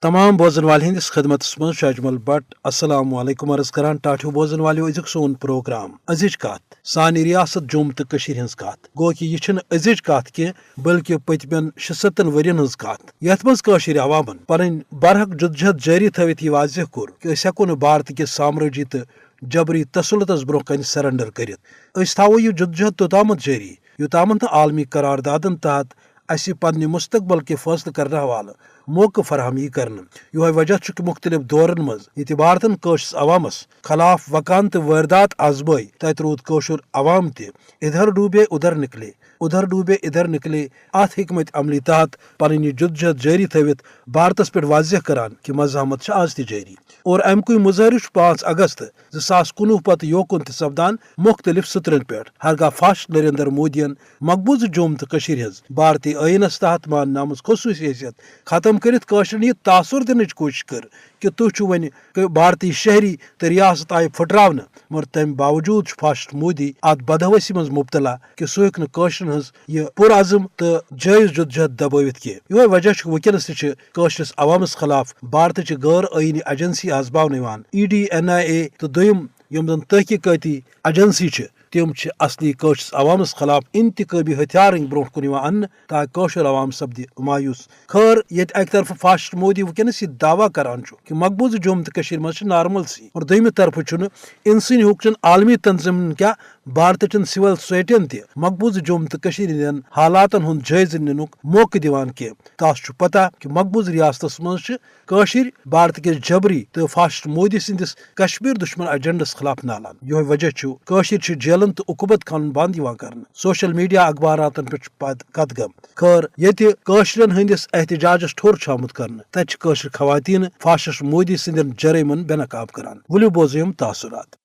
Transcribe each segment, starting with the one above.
तमाम बोजन वाल हंदिस खदमत मज अजमल बट अस्सलाम वालेकुम अर्ज करान टाठियो बोजन वालो अजुक सोन प्रोग्राम अजिज कत सानी रियासत जुम तो हज कत गो कि यह अजिज कत की बल्कि पतमन 67 वरियन हज कत यथ मज अवामन पन बरहक जुदजहद जारी थवित यह वाजह कोर कि हेको न भारत के साम्राज्य तो जबरी तसलुतस ब्रोह कन सरेंडर करित थो यह जुदजहद तोतामत जारी योतामत आलमी करारदादन तहत अस पन्ने मुस्तकबल के फैसले करने हवाले मौके फराहम कर यो वजह कि मुख्तलिफ दौरन मज ये भारतन कशस अवामस खिलाफ वकान तो वारदात आजमाई तत रूद कशुर अवाम त इधर डूबे उधर निकले उधर डूबे इधर निकले अत हिकमत अमली तहत पन यह जुदजहद जारी थवित भारतस पे वाजह करान कि मजहमत आज तक जारी और अमुक मुजाहर 5 अगस्त 2019 पत योकुन तो सपदान मुख्तलिफ सतरन पे हरगा फाश नरेंद्र मोदियन मकबूज जुम तो हज भारतीय आइनस तहत मान नामस खसूसी हैसियत खत्म कर यह तासुर दिन कोशिश कर कि तुह वन भारतीय शहरी तो रियासत आय फुटरावन मगर तम बावजूद फाश मोदी अत बदहवसी मज मुबतला कि सह हेकन हज यह पुरअज़म तो जायज जुदजहद दबावित की यो वजह वनस तशरस अवामस खिलाफ भारत गैर आईनी एजेंसी आजमावन ED NIA तो दोयम यम जन तहकीकती एजेंसी तम असली कशस अवामस खिलाफ इंतखाबी हथियार ब्रोह कुन अन्न ताकि कशर अवाम सपद मायूस खैर ये अक तरफ फाश मोदी वनस यह दावा करान कि मकबूज जुम तो मज नार्मल सी और दोयम तरफ इंसान हुक आलमी तंजीम क्या भारत सिविल सोसाइटियन त मकबूज जुम तो हंद हालातन हुंद जायज निनुक मौके दिवान कह तस पता कि मकबूज रियासत मज भारत के जबरी तो फाश मोदी सिंदिस कश्मीर दुश्मन एजेंडस खिलाफ नालान यो वजह जेलन तो उकुबत खान बंद कर सोशल मीडिया अखबारातन पे कदगम खैर ये हंदिस एहतजाजस ठोर आमुत कर तत खवातीन फाशस मोदी सिंदन जरमन बेनकाब करान वलु बोजयम तासुरात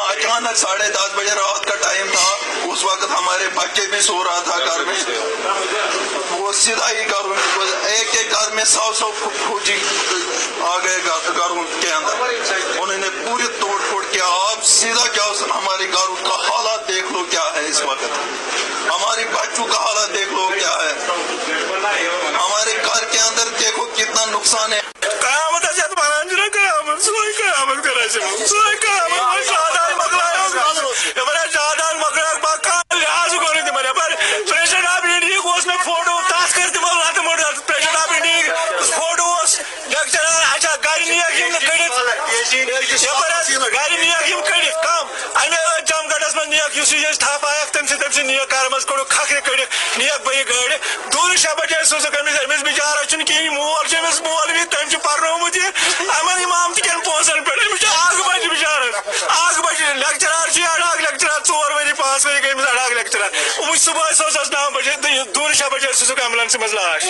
अचानक 10:30 बजे रात का टाइम था। उस वक्त हमारे बच्चे भी सो रहा था घर में, वो सीधा ही एक घर में 100 फौजी आ गए घरों के अंदर, उन्होंने पूरी तोड़ फोड़ किया। आप सीधा क्या हमारे घरों का हालात देख लो क्या है इस वक्त, हमारे बच्चों का हालात देख लो क्या है, हमारे घर के अंदर देखो कितना नुकसान है। खखरे कड़ नियक बह गड़ दूर शबज अमिस बिचार कहीं मोल भी तम पर्नोमुत अमन इमाम तन पोसन पे बज बिचार बज लेक्चरार लेक्चरार 4 वरी 5 वरी गई लेक्चरार सुबह 9 बजे दूर शबज एम्बुलेंस मज लाश।